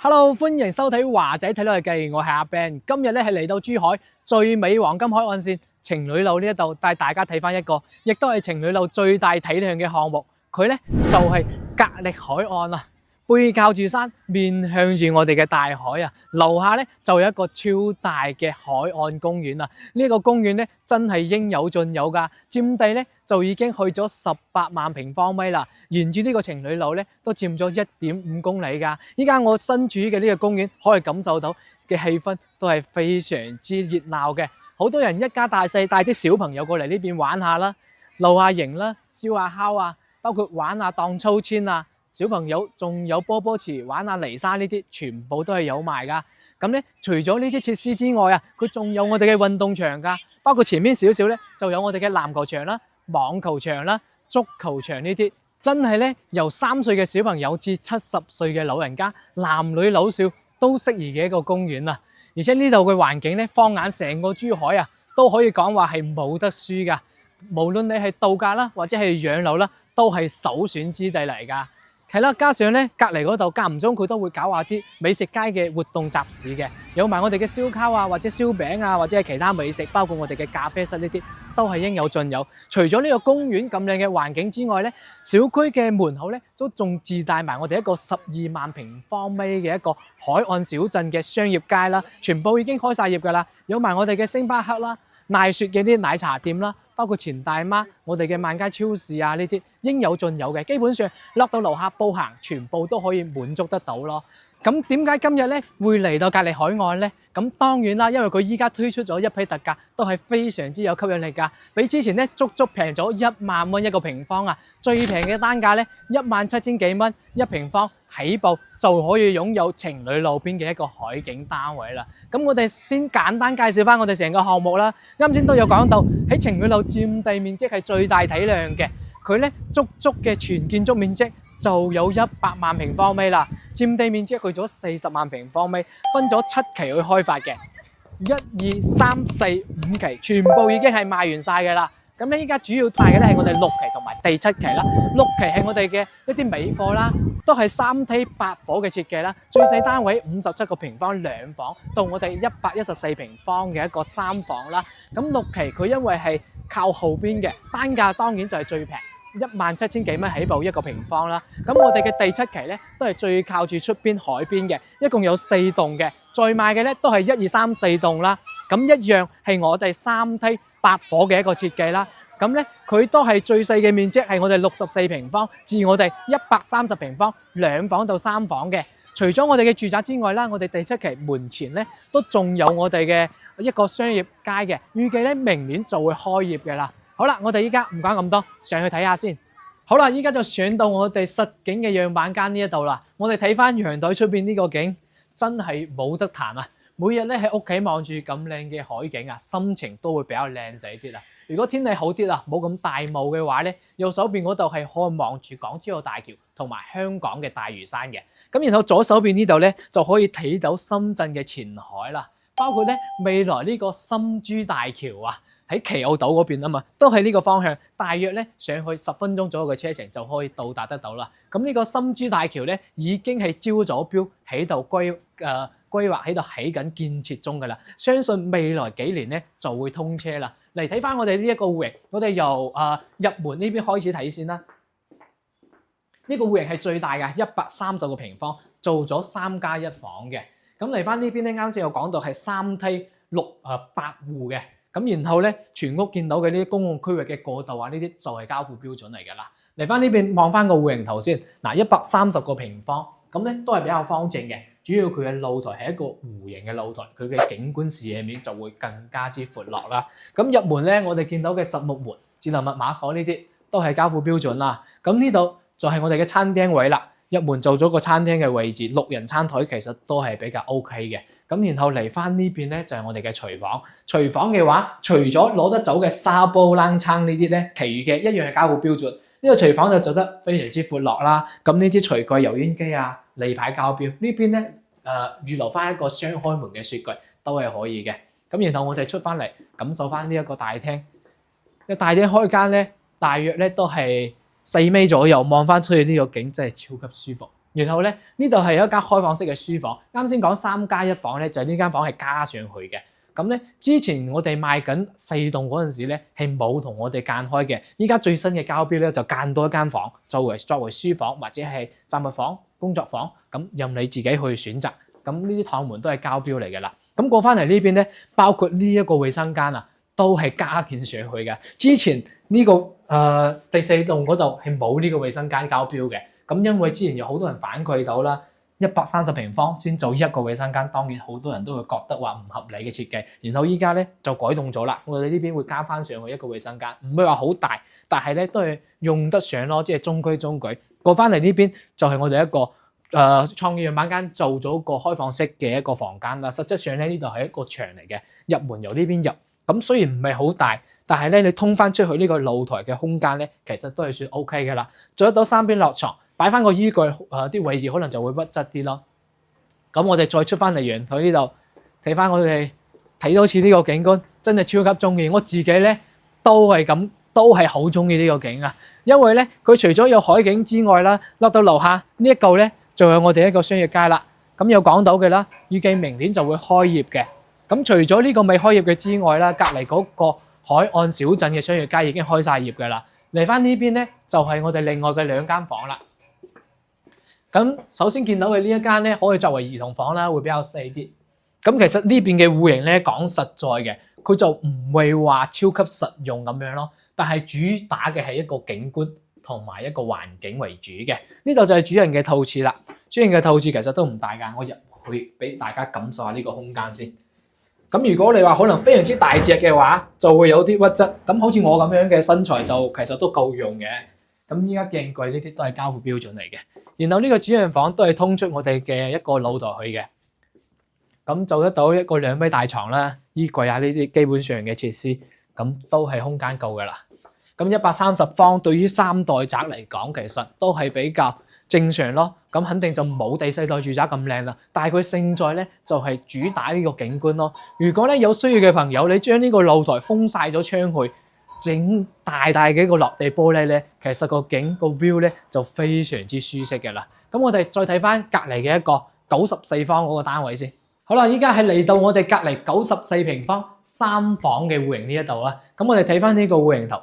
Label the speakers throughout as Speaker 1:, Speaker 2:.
Speaker 1: Hello，歡迎收睇華仔睇旅記，我係阿 Ben。今日咧係嚟到珠海最美黃金海岸線情侶路呢一度，帶大家睇翻一個，亦都係情侶路最大體量嘅項目。佢咧就係格力海岸啊，背靠住山，面向住我哋嘅大海啊。樓下咧就有一個超大嘅海岸公園啊。呢個公園咧真係應有盡有㗎，佔地咧就已經去咗18萬平方米啦。沿住呢個情侶路咧都佔咗1.5公里㗎。依家我身處嘅呢個公園可以感受到嘅氣氛都係非常之熱鬧嘅，好多人一家大細帶啲小朋友過嚟呢邊玩下啦，露下營啦，燒下烤啊，包括玩下盪秋千啊，小朋友仲有波波池玩下泥沙呢啲，全部都係有埋㗎。咁咧，除咗呢啲設施之外啊，佢仲有我哋嘅運動場㗎，包括前面少少咧就有我哋嘅籃球場啦、網球場啦、足球場呢啲。真係咧，由3歲嘅小朋友至70歲嘅老人家，男女老少都適宜嘅一個公園啊！而且呢度嘅環境咧，放眼成個珠海啊，都可以講話係冇得輸噶。無論你係度假啦，或者係養老啦，都係首選之地嚟噶。係啦，加上咧隔離嗰度間唔中佢都會搞下啲美食街嘅活動集市嘅，有埋我哋嘅燒烤啊，或者燒餅啊，或者係其他美食，包括我哋嘅咖啡室呢啲，都係應有盡有。除咗呢個公園咁靚嘅環境之外咧，小區嘅門口咧都仲自帶埋我哋一個12萬平方米嘅一個海岸小鎮嘅商業街啦，全部已經開晒業㗎啦，有埋我哋嘅星巴克啦、奈雪嘅啲奶茶店啦，包括錢大媽、我哋嘅萬佳超市啊，呢啲應有盡有嘅，基本上落到樓下步行，全部都可以滿足得到咯。咁點解今日咧會嚟到格力海岸咧？咁當然啦，因為佢依家推出咗一批特價，都係非常之有吸引力㗎，比之前咧足足平咗1萬蚊一個平方啊！最平嘅單價咧17000幾蚊一平方起步，就可以擁有情侶路邊嘅一個海景單位啦。咁我哋先簡單介紹翻我哋成個項目啦。啱先都有講到喺情侶路佔地面積係最大體量嘅，佢咧足嘅全建築面積就有100萬平方米啦，佔地面積去咗40萬平方米，分咗7期去開發嘅，1、2、3、4、5期全部已經係賣完晒嘅啦。咁咧依家主要賣嘅咧係我哋6期同埋第7期啦。6期係我哋嘅一啲尾貨啦，都係3梯8伙嘅設計啦，最細單位57個平方2房，到我哋114平方嘅一個3房啦。咁6期佢因為係靠後邊嘅，單價當然就係最平。17000幾蚊起步一個平方啦，咁我哋嘅第7期咧都係最靠住出邊海邊嘅，一共有4棟嘅，再賣嘅咧都係1、2、3、4棟啦，咁一樣係我哋3梯8伙嘅一個設計啦，咁咧佢都係最細嘅面積係我哋64平方至我哋130平方2房到3房嘅，除咗我哋嘅住宅之外啦，我哋第7期門前咧都仲有我哋嘅一個商業街嘅，預計咧明年就會開業嘅啦。好啦，我哋依家唔講咁多，上去睇下先。好啦，依家就上到我哋實景嘅樣板間呢一度啦。我哋睇翻陽台出邊呢個景，真係冇得彈啊！每日咧喺屋企望住咁靚嘅海景啊，心情都會比較靚仔啲啦。如果天氣好啲啦，冇咁大霧嘅話咧，右手邊嗰度係可以望住港珠澳大橋同埋香港嘅大嶼山嘅。咁然後左手邊呢度咧就可以睇到深圳嘅前海啦，包括咧未來呢個深珠大橋啊。喺奇澳島嗰邊啊嘛，都係呢個方向，大約咧上去10分鐘左右嘅車程就可以到達得到啦。咁呢個深珠大橋咧已經係招咗標喺度規劃喺度起緊建設中㗎啦。相信未來幾年咧就會通車啦。嚟睇翻我哋呢一個戶型，我哋由入門呢邊開始睇先啦。呢個戶型係最大嘅130個平方，做咗3+1房嘅。咁嚟翻呢邊咧，啱先有講到係3梯8戶嘅。咁然後咧，全屋見到嘅呢啲公共區域嘅過道啊，呢啲就係交付標準嚟㗎啦。嚟翻呢邊望翻個戶型圖先，嗱130個平方，咁咧都係比較方正嘅。主要佢嘅露台係一個弧形嘅露台，佢嘅景觀視野面就會更加之闊落啦。咁入門咧，我哋見到嘅實木門、智能密碼鎖呢啲都係交付標準啦。咁呢度就係我哋嘅餐廳位啦。入門做咗個餐廳嘅位置，6人餐台其實都係比較 OK 嘅。咁然後嚟翻呢邊咧就係我哋嘅廚房。廚房嘅話，除咗攞得走嘅沙煲冷餐呢啲咧，其餘嘅一樣係交付標準。呢個廚房就做得非常之闊落啦。咁呢啲廚具、油煙機啊、例牌校標呢邊咧預留翻一個雙開門嘅雪櫃都係可以嘅。咁然後我哋出翻嚟感受翻呢一個大廳。個大廳開間咧，大約咧都係4米左右，望翻出去呢個景真係超級舒服。然後咧呢度係有一間開放式嘅書房，啱先講3+1房咧就係呢間房係加上去嘅。咁咧之前我哋賣緊4棟嗰陣時咧係冇同我哋間開嘅，依家最新嘅交標咧就間多一間房，作為書房或者係雜物房、工作房，咁任你自己去選擇。咁呢啲趟門都係交標嚟嘅啦。咁過翻嚟呢邊咧，包括呢一個衛生間啊，都係加建上去嘅。之前呢個第4棟嗰度係冇呢個衛生間交標嘅。咁因為之前有好多人反饋到啦，130平方先做一個衛生間，當然好多人都會覺得話唔合理嘅設計。然後依家咧就改動咗啦，我哋呢邊會加翻上去一個衛生間，唔會話好大，但係咧都係用得上咯，即係中規中矩。過翻嚟呢邊就係我哋一個創意樣板間做咗個開放式嘅一個房間啦。實質上咧呢度係一個牆嚟嘅，入門由呢邊入。咁雖然唔係好大，但係咧你通翻出去呢個露台嘅空間咧，其實都係算 OK 嘅啦。做得到3邊落床。擺翻個衣櫃，啲位置可能就會屈質啲咯。咁我哋再出翻嚟陽台呢度睇翻我哋睇多次呢個景觀，真係超級中意。我自己咧都係好中意呢個景啊，因為咧佢除咗有海景之外啦，落到樓下呢一嚿咧就有我哋一個商業街啦。咁有講到嘅啦，預計明年就會開業嘅。咁除咗呢個未開業嘅之外啦，隔離嗰個海岸小鎮嘅商業街已經開晒業嘅啦。嚟翻呢邊咧就係我哋另外嘅2間房啦。咁首先見到嘅呢一間咧，可以作為兒童房啦，會比較細啲。咁其實呢邊嘅戶型咧，講實在嘅，佢就唔會話超級實用咁樣咯。但係主打嘅係一個景觀同埋一個環境為主嘅。呢度就係主人嘅套廁啦。主人嘅套廁其實都唔大㗎，我入去俾大家感受下呢個空間先。咁如果你話可能非常之大隻嘅話，就會有啲屈質。咁好似我咁樣嘅身材就其實都夠用嘅。咁依家鏡櫃呢啲都係交付標準嚟嘅，然後呢個主人房都係通出我哋嘅一個露台去嘅，咁做得到一個2米大床啦，衣櫃啊呢啲基本上嘅設施，咁都係空間夠噶啦。咁130方對於3代宅嚟講，其實都係比較正常咯。咁肯定就冇第4代住宅咁靚啦，但係佢勝在咧就係主打呢個景觀咯。如果咧有需要嘅朋友，你將呢個露台封晒咗窗去，整大嘅一個落地玻璃咧，其實個景個 view 咧就非常之舒適嘅啦。咁我哋再睇翻隔離嘅一個94方嗰個單位先。好啦，依家係嚟到我哋隔離94平方3房嘅戶型呢一度啦。咁我哋睇翻呢個戶型圖，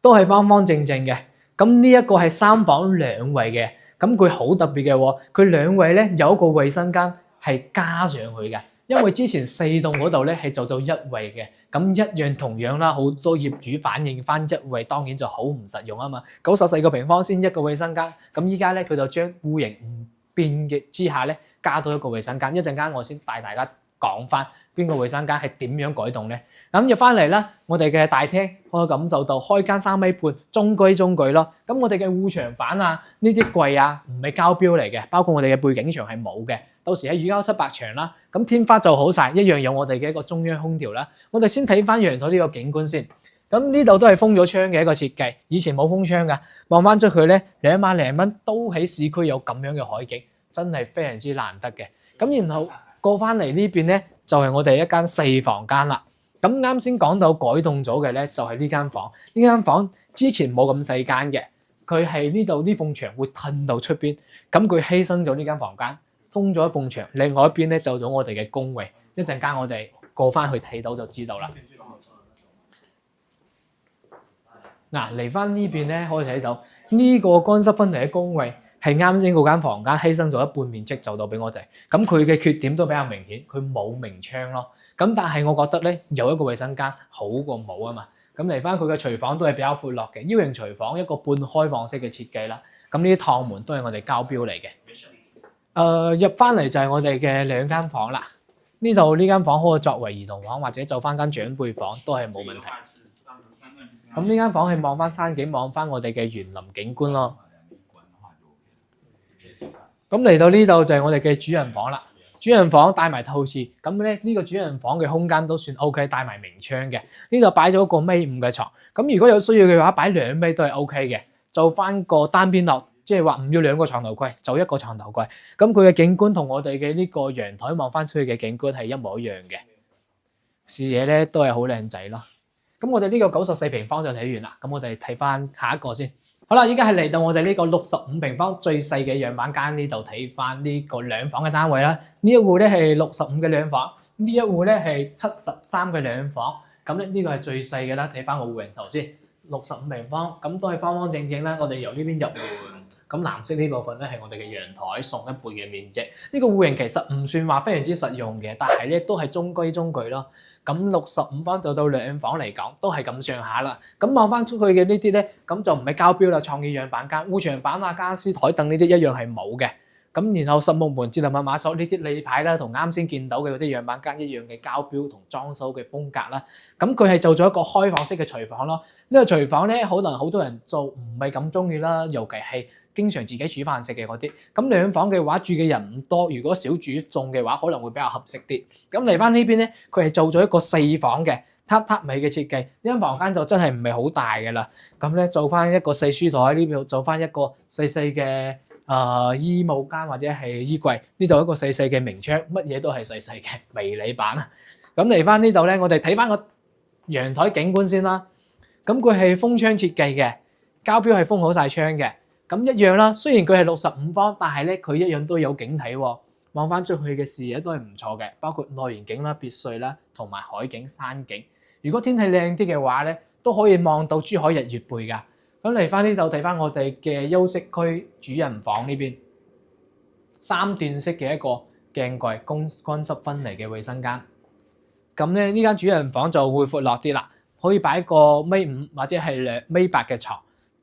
Speaker 1: 都係方方正正嘅。咁呢一個係3房2衛嘅，咁佢好特別嘅喎，佢2衛咧有一個衛生間係加上去嘅。因為之前4棟嗰度咧係做到1衛嘅，咁一樣同樣啦，好多業主反映翻1衛當然就好唔實用啊嘛。94個平方先一個衛生間，咁依家咧佢就將戶型唔變嘅之下咧加多一個衛生間。一陣間我先帶大家講翻邊個衛生間係點樣改動咧。咁入翻嚟啦，我哋嘅大廳可以感受到開間3米半，中規中矩咯。咁我哋嘅護牆板啊，呢啲櫃啊唔係交標嚟嘅，包括我哋嘅背景牆係冇嘅。到時喺乳膠漆白牆啦，咁天花就好晒，一樣有我哋嘅一個中央空調啦。我哋先睇翻陽台呢個景觀先。咁呢度都係封咗窗嘅一個設計，以前冇封窗噶。望翻出去咧，2萬零蚊都喺市區有咁樣嘅海景，真係非常之難得嘅。咁然後過翻嚟呢邊咧，就係我哋一間4房間啦。咁啱先講到改動咗嘅咧，就係呢間房。呢間房之前冇咁細間嘅，佢係呢度呢埲牆會褪到出邊，咁佢犧牲咗呢間房間。封咗一埲牆，另外一邊咧就咗我哋嘅工位。一陣間我哋過翻去睇到就知道啦。嗱，嚟翻呢邊咧可以睇到呢個乾濕分離嘅工位係啱先嗰間房間犧牲咗一半面積就到俾我哋。咁佢嘅缺點都比較明顯，佢冇明窗咯。咁但係我覺得咧有一個衛生間好過冇啊嘛。咁嚟翻佢嘅廚房都係比較闊落嘅 U 型廚房，一個半開放式嘅設計啦。咁呢啲趟門都係我哋交標嚟嘅。入翻嚟就係我哋嘅2間房啦。呢度呢間房可以作為兒童房或者做翻間長輩房都係冇問題。咁呢間房係望翻山景，望翻我哋嘅園林景觀咯。咁嚟到呢度就係我哋嘅主人房啦。主人房帶埋套廁，咁咧呢個主人房嘅空間都算 OK， 帶埋明窗嘅。呢度擺咗個1.5米嘅床，咁如果有需要嘅話，擺2米都係 OK 嘅。做翻個單邊落。即係話唔要2個床頭櫃，就1個床頭櫃。咁佢嘅景觀同我哋嘅呢個陽台望翻出去嘅景觀係一模一樣嘅，視野咧都係好靚仔咯。咁我哋呢個94平方就睇完啦。咁我哋睇翻下一個先。好啦，依家係嚟到我哋呢個65平方最細嘅樣板間呢度睇翻呢個兩房嘅單位啦。呢一戶咧係65嘅兩房，呢一戶咧係73嘅兩房。咁咧呢個係最細嘅啦，睇翻個戶型圖先，65平方，咁都係方方正正啦。我哋由呢邊入門，咁藍色呢部分咧係我哋嘅陽台，送一半嘅面積。呢個戶型其實唔算話非常之實用嘅，但係咧都係中規中矩咯。咁65方就到兩房嚟講，都係咁上下啦。咁望翻出去嘅呢啲咧，咁就唔係交標啦，創意樣板間，護牆板啊、家私台凳呢啲一樣係冇嘅。咁然後實木門、智能密碼鎖呢啲例牌啦，同啱先見到嘅嗰啲樣板間一樣嘅交標同裝修嘅風格啦。咁佢係做咗一個開放式嘅廚房咯。呢個廚房咧，可能好多人做唔係咁中意啦，尤其係經常自己煮飯食嘅嗰啲。咁兩房嘅話，住嘅人唔多，如果少煮餸嘅話，可能會比較合適啲。咁嚟翻呢邊咧，佢係做咗一個4房嘅榻榻米嘅設計，呢間房間就真係唔係好大嘅啦。咁咧做翻一個細書台，呢邊做翻一個細細嘅衣帽間或者係衣櫃，呢度一個細細嘅明窗，乜嘢都係細細嘅迷你版啊。咁嚟翻呢度咧，我哋睇翻個陽台景觀先啦。咁佢係封窗設計嘅，交標係封好晒窗嘅。咁一樣啦，雖然佢係65方，但係咧佢一樣都有景睇喎。望翻出去嘅視野都係唔錯嘅，包括內園景啦、別墅啦，同埋海景、山景。如果天氣靚啲嘅話咧，都可以望到珠海日月貝㗎。咁嚟翻呢度睇翻我哋嘅休息區主人房呢邊，3段式嘅一個鏡櫃，乾濕分離嘅衛生間。咁咧呢間主人房就會闊落啲啦，可以擺一個1.5米或者係2.8米嘅床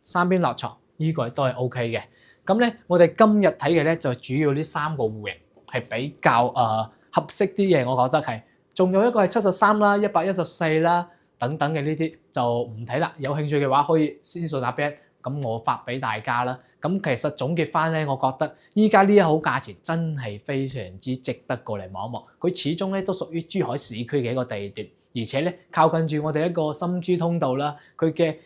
Speaker 1: ，3邊落床，依個都係 OK 嘅。咁咧我哋今日睇嘅咧就主要呢3個戶型係比較合適啲嘅，我覺得係。仲有一個係73啦、114啦。等等嘅呢啲就唔睇啦，有興趣嘅話可以私信阿 Ben，咁我發俾大家啦。咁其實總結翻咧，我覺得依家呢一口價錢真係非常之值得過嚟望一望。佢始終咧都屬於珠海市區嘅一個地段，而且咧靠近住我哋一個深珠通道啦。佢嘅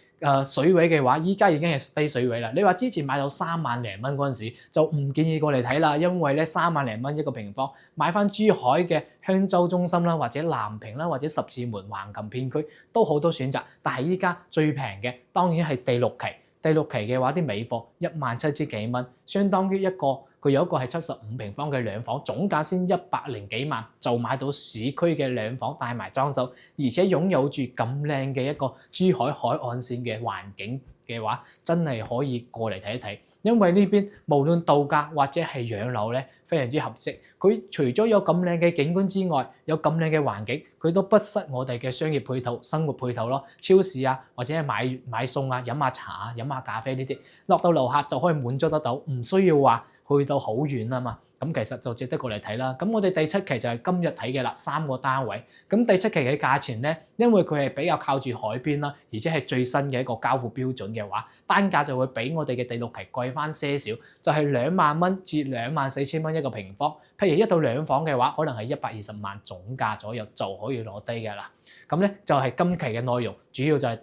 Speaker 1: 水位嘅話，依家已經係低水位啦。你話之前買到3萬零蚊嗰陣時，就唔建議過嚟睇啦，因為咧3萬零蚊一個平方，買翻珠海嘅香洲中心啦，或者南屏啦，或者十字門橫琴片區都好多選擇。但係依家最平嘅當然係第6期。第6期嘅話，啲尾貨17000幾蚊，相當於佢有一個係75平方嘅兩房，總價先100幾萬就買到市區嘅兩房帶埋裝修，而且擁有住咁靚嘅一個珠海海岸線嘅環境嘅話，真係可以過嚟睇一睇。因為呢邊無論度假或者係養老咧，非常之合適。佢除咗有咁靚嘅景觀之外，有咁靚嘅環境，佢都不失我哋嘅商業配套、生活配套咯。超市啊，或者係買餸啊、飲下茶啊、飲下咖啡呢啲，落到樓下就可以滿足得到，唔需要話去到好遠啊嘛。咁其實就值得過嚟睇啦。咁我哋第7期就係今日睇嘅啦，3個單位。咁第7期嘅價錢咧，因為佢係比較靠住海邊啦，而且係最新嘅一個交付標準嘅話，單價就會比我哋嘅第6期貴翻些少，就係2萬蚊至24000蚊一個平方。譬如一到兩房嘅話，可能係120萬總價左右就可以攞低嘅啦。咁咧就係今期嘅內容，主要就係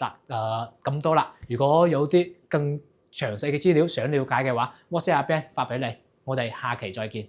Speaker 1: 咁多啦。如果有啲更詳細嘅資料想了解嘅話，WhatsApp 阿 Ben 發俾你。我哋下期再見。